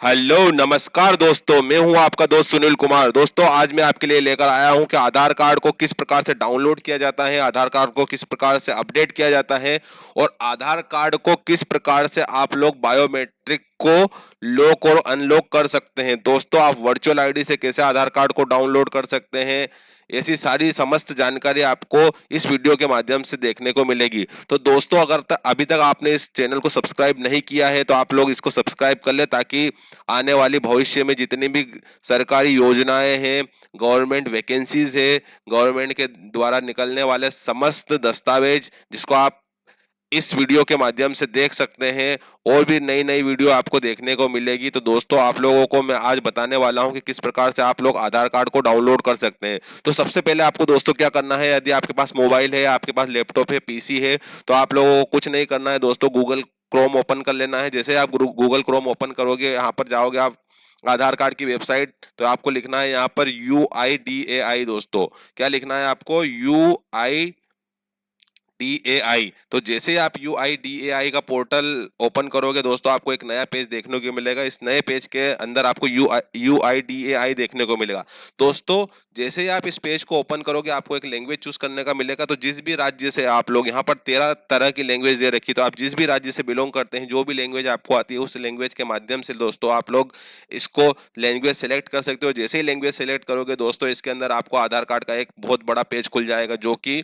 Hello नमस्कार दोस्तों, मैं हूं आपका दोस्त सुनील कुमार। दोस्तों आज मैं आपके लिए लेकर आया हूं कि आधार कार्ड को किस प्रकार से डाउनलोड किया जाता है, आधार कार्ड को किस प्रकार से अपडेट किया जाता है और आधार कार्ड को किस प्रकार से आप लोग बायोमेट्रिक को लॉक और अनलॉक कर सकते हैं। दोस्तों आप वर्चुअल आईडी से कैसे आधार कार्ड को डाउनलोड कर सकते हैं, ऐसी सारी समस्त जानकारी आपको इस वीडियो के माध्यम से देखने को मिलेगी। तो दोस्तों अगर अभी तक आपने इस चैनल को सब्सक्राइब नहीं किया है तो आप लोग इसको सब्सक्राइब कर ले, ताकि आने वाली भविष्य में जितनी भी सरकारी योजनाएं हैं, गवर्नमेंट वैकेंसीज है, गवर्नमेंट के द्वारा निकलने वाले समस्त दस्तावेज जिसको आप इस वीडियो के माध्यम से देख सकते हैं, और भी नई नई वीडियो आपको देखने को मिलेगी। तो दोस्तों आप लोगों को मैं आज बताने वाला हूं कि किस प्रकार से आप लोग आधार कार्ड को डाउनलोड कर सकते हैं। तो सबसे पहले आपको दोस्तों क्या करना है, यदि आपके पास मोबाइल है, आपके पास लैपटॉप है, पीसी है, तो आप लोगों को कुछ नहीं करना है दोस्तों, गूगल क्रोम ओपन कर लेना है। जैसे आप गूगल क्रोम ओपन करोगे, यहाँ पर जाओगे आप आधार कार्ड की वेबसाइट, तो आपको लिखना है यहाँ पर UIDAI। दोस्तों क्या लिखना है आपको, UIDAI। तो जैसे ही आप UIDAI का पोर्टल ओपन करोगे दोस्तों, आपको एक नया पेज देखने को मिलेगा। इस नए पेज के अंदर आपको UIDAI देखने को मिलेगा। दोस्तों जैसे ही आप इस पेज को ओपन करोगे, आपको एक लैंग्वेज चूज करने का मिलेगा। तो जिस भी राज्य से आप लोग, यहाँ पर 13 तरह की लैंग्वेज दे रखी, तो आप जिस भी राज्य से बिलोंग करते हैं, जो भी लैंग्वेज आपको आती है, उस लैंग्वेज के माध्यम से दोस्तों आप लोग इसको लैंग्वेज सेलेक्ट कर सकते हो। जैसे ही लैंग्वेज सेलेक्ट करोगे दोस्तों, इसके अंदर आपको आधार कार्ड का एक बहुत बड़ा पेज खुल जाएगा, जो कि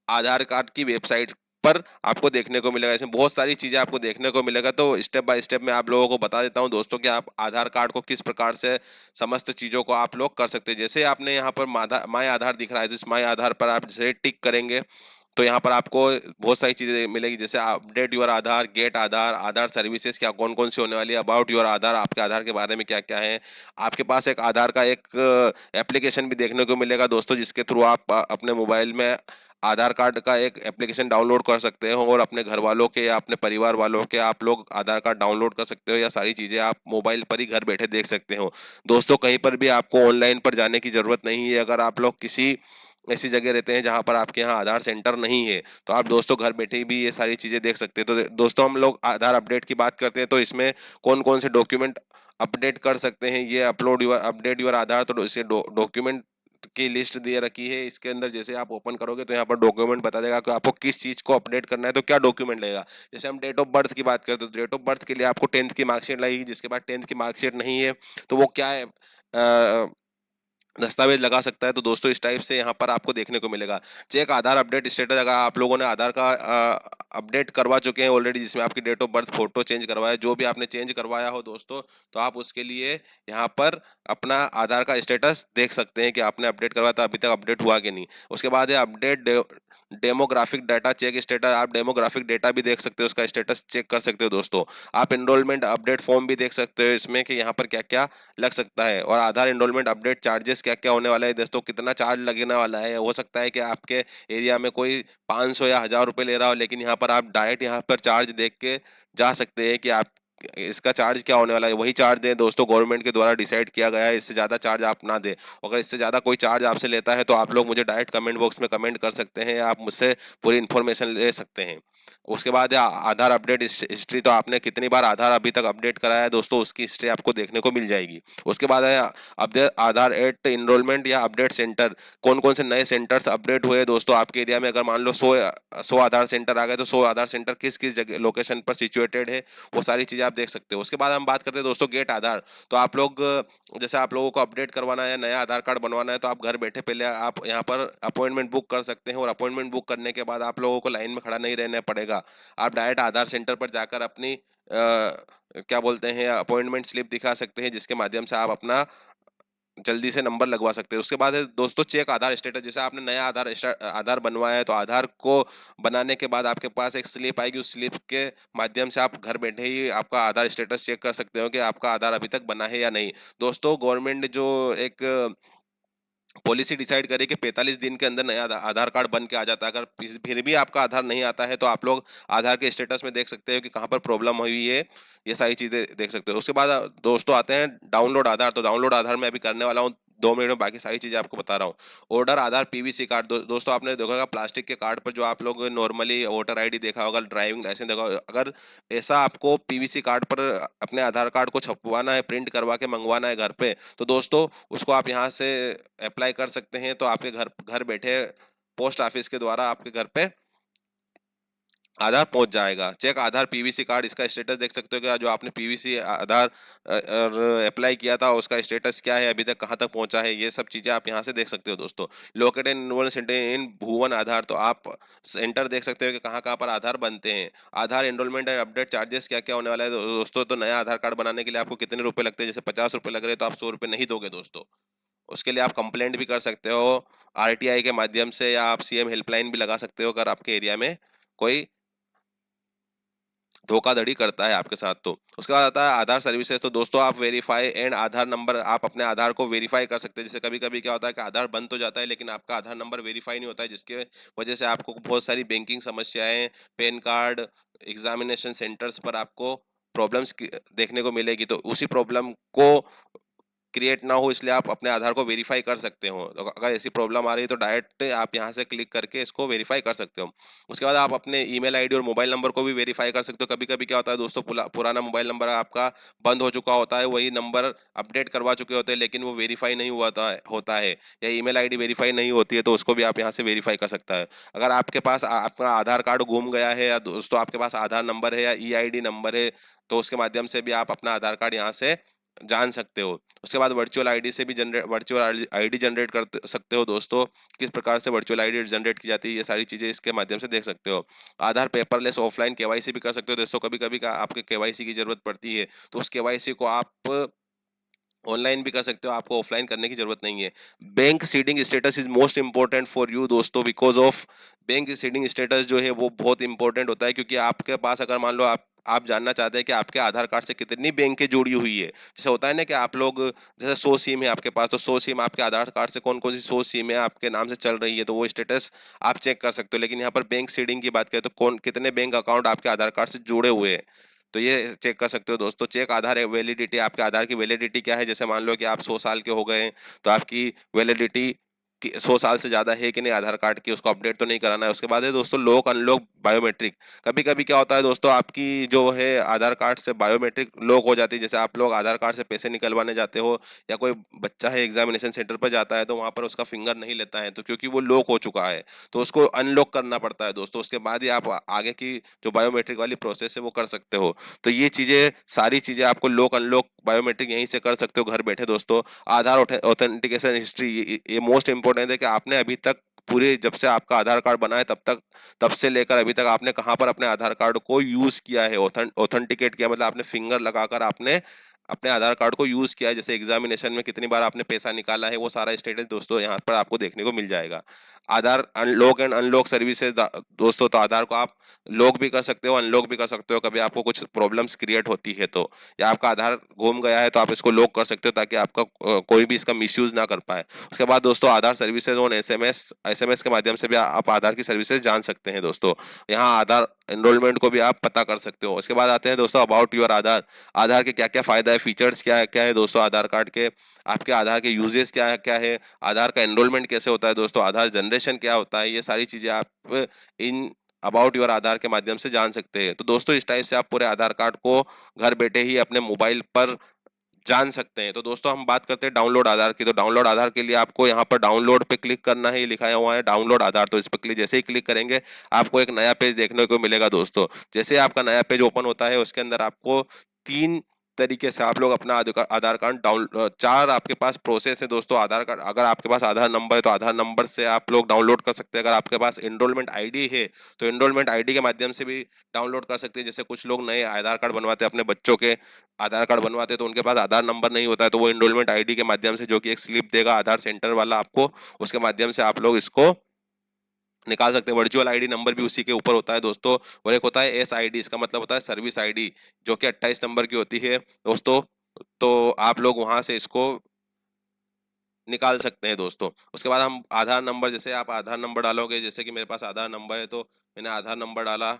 आधार कार्ड की वेबसाइट पर आपको देखने को मिलेगा। इसमें बहुत सारी चीजें आपको देखने को मिलेगा। तो स्टेप बाय स्टेप मैं आप लोगों को बता देता हूं दोस्तों कि आप आधार कार्ड को किस प्रकार से समस्त चीजों को आप लोग कर सकते हैं। जैसे आपने यहाँ पर माय आधार दिख रहा है, तो इस माय आधार पर आप जैसे टिक करेंगे, तो यहाँ पर आपको बहुत सारी चीजें मिलेगी। जैसे update your Aadhaar, get Aadhaar, Aadhaar services क्या कौन कौन सी होने वाली है, अबाउट योर आधार, आपके आधार के बारे में क्या क्या है। आपके पास एक आधार का एक एप्लीकेशन भी देखने को मिलेगा दोस्तों, जिसके थ्रू आप अपने मोबाइल में आधार कार्ड का एक एप्लीकेशन डाउनलोड कर सकते हो, और अपने घर वालों के या अपने परिवार वालों के आप लोग आधार कार्ड डाउनलोड कर सकते हो। या सारी चीजें आप मोबाइल पर ही घर बैठे देख सकते हो दोस्तों। कहीं पर भी आपको ऑनलाइन पर जाने की जरूरत नहीं है। अगर आप लोग किसी ऐसी जगह रहते हैं जहां पर आपके यहाँ आधार सेंटर नहीं है, तो आप दोस्तों घर बैठे भी ये सारी चीजें देख सकते हैं। तो दोस्तों हम लोग आधार अपडेट की बात करते हैं, तो इसमें कौन कौन से डॉक्यूमेंट अपडेट कर सकते हैं, ये अपडेट योर आधार, तो इसे डॉक्यूमेंट की लिस्ट दे रखी है इसके अंदर। जैसे आप ओपन करोगे तो यहाँ पर डॉक्यूमेंट बता देगा कि आपको किस चीज को अपडेट करना है, तो क्या डॉक्यूमेंट लगेगा। जैसे हम डेट ऑफ बर्थ की बात करें, तो डेट ऑफ बर्थ के लिए आपको 10th की मार्कशीट लगेगी। जिसके बाद 10th की मार्कशीट नहीं है, तो वो क्या है, दस्तावेज लगा सकता है। तो दोस्तों इस टाइप से यहाँ पर आपको देखने को मिलेगा। चेक आधार अपडेट स्टेटस, अगर आप लोगों ने आधार का अपडेट करवा चुके हैं ऑलरेडी, जिसमें आपकी date of birth, photo change करवाया, जो भी आपने चेंज करवाया हो दोस्तों, तो आप उसके लिए यहाँ पर अपना आधार का स्टेटस देख सकते हैं कि आपने अपडेट करवाया था, अभी तक अपडेट हुआ कि नहीं। उसके बाद है update demographic data check status, आप डेमोग्राफिक डेटा भी देख सकते हो, उसका स्टेटस चेक कर सकते हो दोस्तों। आप एनरोलमेंट अपडेट फॉर्म भी देख सकते हो इसमें, कि यहाँ पर क्या क्या लग सकता है, और आधार एनरोलमेंट अपडेट चार्जेस क्या क्या होने वाला है दोस्तों, कितना चार्ज लगने वाला है। हो सकता है कि आपके एरिया में कोई 500 या 1000 रुपये ले रहा हो, लेकिन यहाँ पर आप डायरेक्ट यहाँ पर चार्ज देख के जा सकते हैं कि आप इसका चार्ज क्या होने वाला है। वही चार्ज दें दोस्तों, गवर्नमेंट के द्वारा डिसाइड किया गया है, इससे ज्यादा चार्ज आप ना दें। अगर इससे ज्यादा कोई चार्ज आपसे लेता है, तो आप लोग मुझे डायरेक्ट कमेंट बॉक्स में कमेंट कर सकते हैं, या आप मुझसे पूरी इन्फॉर्मेशन ले सकते हैं। उसके बाद है आधार अपडेट हिस्ट्री, तो आपने कितनी बार आधार अभी तक अपडेट कराया है दोस्तों, उसकी हिस्ट्री आपको देखने को मिल जाएगी। उसके बाद है अपडेट आधार एट इनरोलमेंट या अपडेट सेंटर, कौन कौन से नए सेंटर्स अपडेट हुए दोस्तों आपके एरिया में। अगर मान लो 100 आधार सेंटर आ गए, तो 100 आधार सेंटर किस किस जगह लोकेशन पर सिचुएटेड है, वो सारी चीजें आप देख सकते हो। उसके बाद हम बात करते हैं दोस्तों गेट आधार। तो आप लोग जैसे आप लोगों को अपडेट करवाना है, नया आधार कार्ड बनवाना है, तो आप घर बैठे पहले आप यहाँ पर अपॉइंटमेंट बुक कर सकते हैं, और अपॉइंटमेंट बुक करने के बाद आप लोगों को लाइन में खड़ा नहीं रहना पड़ेगा। आप डायरेक्ट आधार सेंटर पर जाकर अपनी क्या बोलते हैं, अपॉइंटमेंट स्लिप दिखा सकते हैं, जिसके माध्यम से आप अपना जल्दी से नंबर लगवा सकते हैं। उसके बाद है दोस्तों चेक आधार स्टेटस। जैसे आपने नया आधार बनवाया है, तो आधार को बनाने के बाद आपके पास एक स्लिप आएगी, उस स्लिप के माध्यम से आप घर बैठे ही आपका आधार स्टेटस चेक कर सकते हो कि आपका आधार अभी तक बना है या नहीं। दोस्तों गवर्नमेंट ने जो एक पॉलिसी डिसाइड करे कि 45 दिन के अंदर नया आधार कार्ड बन के आ जाता है। अगर फिर भी आपका आधार नहीं आता है, तो आप लोग आधार के स्टेटस में देख सकते हो कि कहाँ पर प्रॉब्लम हुई है, ये सारी चीजें देख सकते हो। उसके बाद दोस्तों आते हैं डाउनलोड आधार। तो डाउनलोड आधार में अभी करने वाला हूँ 2 मिनट में बाकी सारी चीजें आपको बता रहा हूँ। वोटर आधार पीवीसी कार्ड, दोस्तों आपने देखा होगा प्लास्टिक के कार्ड पर जो आप लोग नॉर्मली वोटर आईडी देखा होगा, ड्राइविंग लाइसेंस देखा होगा, अगर ऐसा आपको पीवीसी कार्ड पर अपने आधार कार्ड को छपवाना है, प्रिंट करवा के मंगवाना है घर पे, तो दोस्तों उसको आप यहाँ से अप्लाई कर सकते हैं। तो आपके घर घर बैठे पोस्ट ऑफिस के द्वारा आपके घर पे आधार पहुंच जाएगा। चेक आधार पीवीसी कार्ड, इसका स्टेटस देख सकते हो, क्या जो आपने पीवीसी आधार अप्लाई किया था उसका स्टेटस क्या है, अभी तक कहां तक पहुंचा है, ये सब चीजें आप यहां से देख सकते हो दोस्तों। लोकेटेड एनरोलमेंट सेंटर इन भुवन आधार, तो आप सेंटर देख सकते हो कि कहां कहां पर आधार बनते हैं। आधार एनरोलमेंट एंड अपडेट चार्जेस क्या क्या होने वाला है दोस्तों। तो नया आधार कार्ड बनाने के लिए आपको कितने रुपए लगते हैं, जैसे 50 रुपए लग रहे हैं तो आप 100 रुपए नहीं दोगे दोस्तों। उसके लिए आप कंप्लेंट भी कर सकते हो आरटीआई के माध्यम से, या आप सीएम हेल्पलाइन भी लगा सकते हो अगर आपके एरिया में कोई धोखाधड़ी करता है आपके साथ। तो उसके बाद आता है आधार सर्विसेज। तो दोस्तों आप वेरीफाई एंड आधार नंबर, आप अपने आधार को वेरीफाई कर सकते हैं। जैसे कभी कभी क्या होता है कि आधार बन तो जाता है लेकिन आपका आधार नंबर वेरीफाई नहीं होता है, जिसके वजह से आपको बहुत सारी बैंकिंग समस्याएं, पैन कार्ड, एग्जामिनेशन सेंटर्स पर आपको प्रॉब्लम्स देखने को मिलेगी। तो उसी प्रॉब्लम को क्रिएट ना हो, इसलिए आप अपने आधार को वेरीफाई कर सकते हो। तो अगर ऐसी प्रॉब्लम आ रही है तो डायरेक्ट आप यहाँ से क्लिक करके इसको वेरीफाई कर सकते हो। उसके बाद आप अपने ईमेल आईडी और मोबाइल नंबर को भी वेरीफाई कर सकते हो। कभी कभी क्या होता है दोस्तों, पुराना मोबाइल नंबर आपका बंद हो चुका होता है, वही नंबर अपडेट करवा चुके होते हैं लेकिन वो वेरीफाई नहीं हुआ होता है, या ईमेल आईडी वेरीफाई नहीं होती है, तो उसको भी आप यहाँ से वेरीफाई कर सकता है। अगर आपके पास आपका आधार कार्ड गुम गया है, या दोस्तों आपके पास आधार नंबर है या ई आई डी नंबर है, तो उसके माध्यम से भी आप अपना आधार कार्ड यहाँ से जान सकते हो। उसके बाद वर्चुअल आईडी से भी वर्चुअल आईडी जनरेट कर सकते हो दोस्तों। किस प्रकार से वर्चुअल आईडी जनरेट की जाती है, ये सारी चीजें इसके माध्यम से देख सकते हो। आधार पेपरलेस ऑफलाइन केवाईसी भी कर सकते हो दोस्तों। कभी कभी का आपके केवाईसी की जरूरत पड़ती है, तो उस केवाईसी को आप ऑनलाइन भी कर सकते हो, आपको ऑफलाइन करने की जरूरत नहीं है। Bank seeding status is most important for you दोस्तों, because of bank seeding status जो है वो बहुत इंपॉर्टेंट होता है, क्योंकि आपके पास अगर मान लो आप जानना चाहते हैं कि आपके आधार कार्ड से कितनी बैंकें जुड़ी हुई है। जैसे होता है ना कि आप लोग, जैसे 100 सिम है आपके पास, तो 100 सिम आपके आधार कार्ड से कौन कौन सी 100 सिम है आपके नाम से चल रही है, तो वो स्टेटस आप चेक कर सकते हो। लेकिन यहाँ पर बैंक सीडिंग की बात करें तो कौन कितने बैंक अकाउंट आपके आधार कार्ड से जुड़े हुए हैं, तो ये चेक कर सकते हो दोस्तों। चेक आधार वैलिडिटी, आपके आधार की वैलिडिटी क्या है। जैसे मान लो कि आप 100 साल के हो गए हैं, तो आपकी वैलिडिटी 100 साल से ज्यादा है कि नहीं आधार कार्ड की, उसको अपडेट तो नहीं कराना है। उसके बाद है दोस्तों लॉक अनलॉक बायोमेट्रिक। कभी कभी क्या होता है दोस्तों, आपकी जो है आधार कार्ड से बायोमेट्रिक लॉक हो जाती है। जैसे आप लोग आधार कार्ड से पैसे निकलवाने जाते हो, या कोई बच्चा है एग्जामिनेशन सेंटर पर जाता है, तो वहां पर उसका फिंगर नहीं लेता है, तो क्योंकि वो लॉक हो चुका है, तो उसको अनलॉक करना पड़ता है दोस्तों। उसके बाद ही आप आगे की जो बायोमेट्रिक वाली प्रोसेस है वो कर सकते हो। तो ये चीजें, सारी चीजें आपको लॉक अनलॉक बायोमेट्रिक यहीं से कर सकते हो घर बैठे दोस्तों। आधार ऑथेंटिकेशन हिस्ट्री, ये मोस्ट इंपोर्टेंट है कि आपने अभी तक पूरे, जब से आपका आधार कार्ड बना है तब से लेकर अभी तक आपने कहाँ पर अपने आधार कार्ड को यूज किया है, ऑथेंटिकेट किया, मतलब आपने फिंगर लगाकर आपने अपने आधार कार्ड को यूज किया है। जैसे एग्जामिनेशन में कितनी बार आपने पैसा निकाला है, वो सारा स्टेटस दोस्तों यहाँ पर आपको देखने को मिल जाएगा। आधार अनलॉक एंड अनलॉक सर्विसेज दोस्तों, तो आधार को आप लॉक भी कर सकते हो, अनलॉक भी कर सकते हो, कभी आपको कुछ प्रॉब्लम्स क्रिएट होती है तो, या आपका आधार गुम गया है तो आप इसको लॉक कर सकते हो, ताकि आपका कोई भी इसका मिसयूज ना कर पाए। उसके बाद दोस्तों आधार सर्विसेज ऑन एसएमएस के माध्यम से भी आप आधार की सर्विसेज जान सकते हैं दोस्तों। यहाँ आधार एनरोलमेंट को भी आप पता कर सकते हो। उसके बाद आते हैं दोस्तों अबाउट योर आधार। आधार के क्या क्या फायदा है, फीचर्स क्या क्या है दोस्तों आधार कार्ड के, आपके आधार के यूजेस क्या क्या है, आधार का एनरोलमेंट कैसे होता है दोस्तों, आधार जनरेशन क्या होता है, ये सारी चीजें आप इन अबाउट योर आधार के माध्यम से जान सकते हैं। तो दोस्तों इस टाइप से आप पूरे आधार कार्ड को घर बैठे ही अपने मोबाइल पर जान सकते हैं। तो दोस्तों हम बात करते हैं डाउनलोड आधार की। तो डाउनलोड आधार के लिए आपको यहाँ पर डाउनलोड पे क्लिक करना है, ये लिखाया हुआ है डाउनलोड आधार। तो इस पर क्लिक जैसे ही क्लिक करेंगे आपको एक नया पेज देखने को मिलेगा दोस्तों। जैसे आपका नया पेज ओपन होता है, उसके अंदर आपको 3 तरीके से आप लोग अपना आधार कार्ड डाउन 4 आपके पास प्रोसेस है दोस्तों। आधार कार्ड, अगर आपके पास आधार नंबर है तो आधार नंबर से आप लोग डाउनलोड कर सकते हैं। अगर आपके पास एनरोलमेंट आईडी है तो एनरोलमेंट आईडी के माध्यम से भी डाउनलोड कर सकते हैं। जैसे कुछ लोग नए आधार कार्ड बनवाते हैं, अपने बच्चों के आधार कार्ड बनवाते हैं, तो उनके पास आधार नंबर नहीं होता है, तो वो एनरोलमेंट आईडी के माध्यम से, जो कि एक स्लिप देगा आधार सेंटर वाला आपको, उसके माध्यम से आप लोग इसको निकाल सकते हैं। वर्चुअल आईडी नंबर भी उसी के ऊपर होता है दोस्तों। और एक होता है एस आईडी, इसका मतलब होता है सर्विस आईडी, जो कि 28 नंबर की होती है दोस्तों। तो आप लोग वहां से इसको निकाल सकते हैं दोस्तों। उसके बाद हम आधार नंबर, जैसे आप आधार नंबर डालोगे, जैसे कि मेरे पास आधार नंबर है तो मैंने आधार नंबर डाला।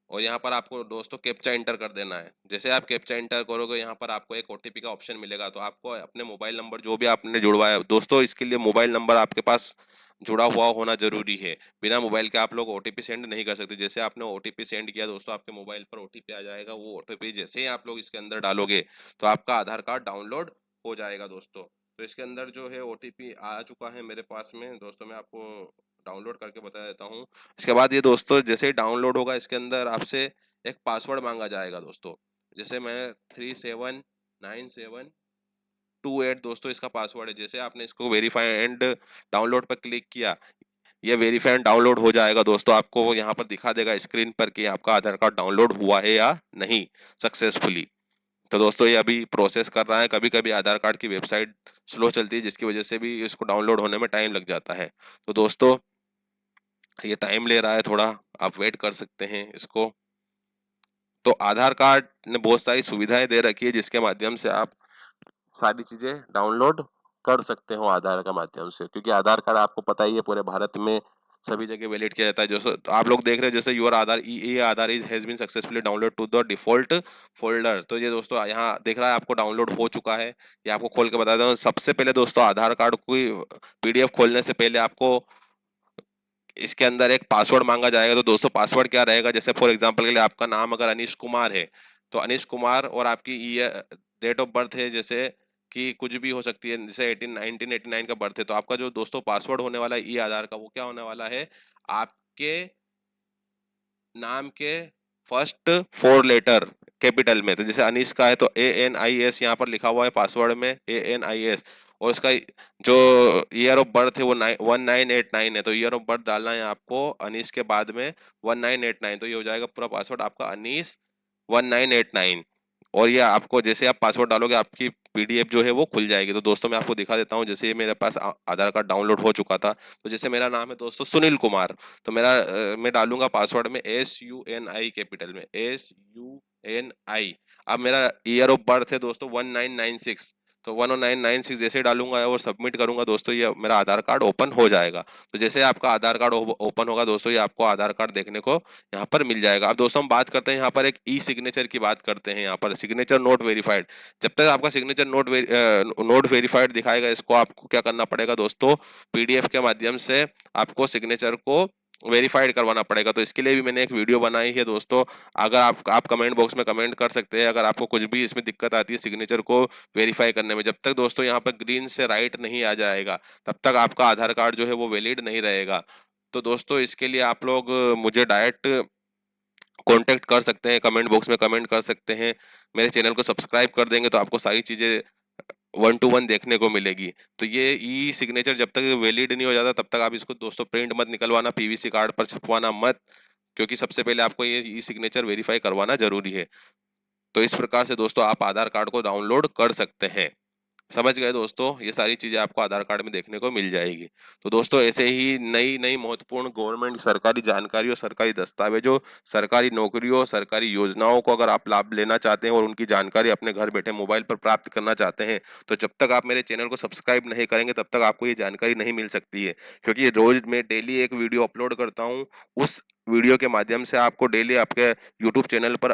और यहाँ पर आपको दोस्तों कैप्चा एंटर कर देना है। जैसे आप कैप्चा एंटर करोगे यहाँ पर आपको एक ओटीपी का ऑप्शन मिलेगा, तो आपको अपने मोबाइल नंबर जो भी आपने जुड़वाया दोस्तों, इसके लिए मोबाइल नंबर आपके पास जुड़ा हुआ होना जरूरी है। बिना मोबाइल के आप लोग ओटीपी सेंड नहीं कर सकते। जैसे आपने ओटीपी सेंड किया दोस्तों, आपके मोबाइल पर ओटीपी आ जाएगा। वो ओटीपी जैसे ही आप लोग इसके अंदर डालोगे तो आपका आधार कार्ड डाउनलोड हो जाएगा दोस्तों। तो इसके अंदर जो है ओटीपी आ चुका है मेरे पास में दोस्तों, मैं आपको डाउनलोड करके बता देता हूँ। इसके बाद ये दोस्तों जैसे ही डाउनलोड होगा, इसके अंदर आपसे एक पासवर्ड मांगा जाएगा दोस्तों। जैसे मैं 379728 दोस्तों इसका पासवर्ड है। जैसे आपने इसको वेरीफाई एंड डाउनलोड पर क्लिक किया, ये वेरीफाई एंड डाउनलोड हो जाएगा दोस्तों। आपको यहाँ पर दिखा देगा स्क्रीन पर कि आपका आधार कार्ड डाउनलोड हुआ है या नहीं सक्सेसफुली। तो दोस्तों ये अभी प्रोसेस कर रहा है। कभी कभी आधार कार्ड की वेबसाइट स्लो चलती है, जिसकी वजह से भी इसको डाउनलोड होने में टाइम लग जाता है। तो दोस्तों ये टाइम ले रहा है थोड़ा, आप वेट कर सकते हैं इसको। तो आधार कार्ड ने बहुत सारी सुविधाएं दे रखी है, जिसके माध्यम से आप सारी चीजें डाउनलोड कर सकते हो आधार के माध्यम से। क्योंकि आधार कार्ड आपको पता ही है पूरे भारत में सभी जगह वैलिड किया जाता है। जैसे तो आप लोग देख रहे हैं, जैसे your Aadhaar E Aadhaar is has been successfully download to the default folder. तो ये दोस्तों यहाँ देख रहा है आपको डाउनलोड हो चुका है। ये आपको खोल के बता देता हूँ। सबसे पहले दोस्तों आधार कार्ड की पीडीएफ खोलने से पहले आपको इसके अंदर एक पासवर्ड मांगा जाएगा। तो दोस्तों पासवर्ड क्या रहेगा, जैसे फॉर एग्जांपल के लिए आपका नाम अगर अनीश कुमार है, तो अनीश कुमार और आपकी ईयर डेट ऑफ बर्थ है, जैसे कि कुछ भी हो सकती है, जैसे 1989 का बर्थ है, तो आपका जो दोस्तों पासवर्ड होने वाला है ई आधार का, वो क्या होने वाला है, आपके नाम के फर्स्ट 4 लेटर कैपिटल में। तो जैसे अनीश का है तो ANIS यहाँ पर लिखा हुआ है पासवर्ड में, ANIS। और उसका जो ईयर ऑफ बर्थ है वो 1989 है, तो ईयर ऑफ बर्थ डालना है आपको अनीश के बाद में 1989। तो ये हो जाएगा पूरा पासवर्ड आपका अनीश 1989। और ये आपको जैसे आप पासवर्ड डालोगे आपकी पीडीएफ जो है वो खुल जाएगी। तो दोस्तों मैं आपको दिखा देता हूँ। जैसे मेरे पास आधार कार्ड डाउनलोड हो चुका था, तो जैसे मेरा नाम है दोस्तों सुनील कुमार, तो मैं डालूंगा पासवर्ड में SUNI कैपिटल में SUNI। अब मेरा ईयर ऑफ बर्थ है दोस्तों 1996, तो 1996 जैसे डालूंगा और सबमिट करूंगा दोस्तों, ये मेरा आधार कार्ड ओपन हो जाएगा। तो जैसे आपका आधार कार्ड ओपन होगा दोस्तों, ये आपको आधार कार्ड देखने को यहाँ पर मिल जाएगा। अब दोस्तों हम बात करते हैं यहाँ पर एक ई सिग्नेचर की बात करते हैं। यहाँ पर सिग्नेचर नोट वेरीफाइड, जब तक आपका सिग्नेचर नोट वेरीफाइड दिखाएगा, इसको आपको क्या करना पड़ेगा दोस्तों, पीडीएफ के माध्यम से आपको सिग्नेचर को वेरीफाइड करवाना पड़ेगा। तो इसके लिए भी मैंने एक वीडियो बनाई है दोस्तों। अगर आप कमेंट बॉक्स में कमेंट कर सकते हैं अगर आपको कुछ भी इसमें दिक्कत आती है सिग्नेचर को वेरीफाई करने में। जब तक दोस्तों यहाँ पर ग्रीन से राइट नहीं आ जाएगा, तब तक आपका आधार कार्ड जो है वो वैलिड नहीं रहेगा। तो दोस्तों इसके लिए आप लोग मुझे डायरेक्ट कांटेक्ट कर सकते हैं, कमेंट बॉक्स में कमेंट कर सकते हैं। मेरे चैनल को सब्सक्राइब कर देंगे तो आपको सारी चीजें 1 to 1 देखने को मिलेगी। तो ये ई सिग्नेचर जब तक वैलिड नहीं हो जाता, तब तक आप इसको दोस्तों प्रिंट मत निकलवाना, पीवीसी कार्ड पर छपवाना मत, क्योंकि सबसे पहले आपको ये ई सिग्नेचर वेरीफाई करवाना जरूरी है। तो इस प्रकार से दोस्तों आप आधार कार्ड को डाउनलोड कर सकते हैं। समझ गए दोस्तों, ये सारी चीजें आपको आधार कार्ड में देखने को मिल जाएगी। तो दोस्तों ऐसे ही नई नई महत्वपूर्ण गवर्नमेंट सरकारी जानकारी और सरकारी दस्तावेजों, सरकारी नौकरियों, सरकारी योजनाओं को अगर आप लाभ लेना चाहते हैं और उनकी जानकारी अपने घर बैठे मोबाइल पर प्राप्त करना चाहते हैं, तो जब तक आप मेरे चैनल को सब्सक्राइब नहीं करेंगे तब तक आपको ये जानकारी नहीं मिल सकती है। क्योंकि रोज मैं डेली एक वीडियो अपलोड करता हूँ, उस वीडियो के माध्यम से आपको डेली आपके यूट्यूब चैनल पर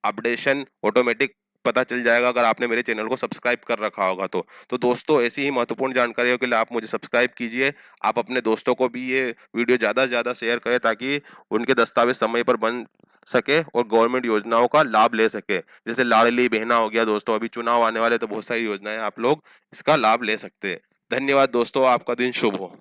अपडेशन ऑटोमेटिक पता चल जाएगा, अगर आपने मेरे चैनल को सब्सक्राइब कर रखा होगा तो दोस्तों ऐसी ही महत्वपूर्ण जानकारियों के लिए आप मुझे सब्सक्राइब कीजिए। आप अपने दोस्तों को भी ये वीडियो ज्यादा से ज्यादा शेयर करें, ताकि उनके दस्तावेज समय पर बन सके और गवर्नमेंट योजनाओं का लाभ ले सके। जैसे लाडली बहना हो गया दोस्तों, अभी चुनाव आने वाले तो बहुत सारी योजनाएं आप लोग इसका लाभ ले सकते हैं। धन्यवाद दोस्तों, आपका दिन शुभ हो।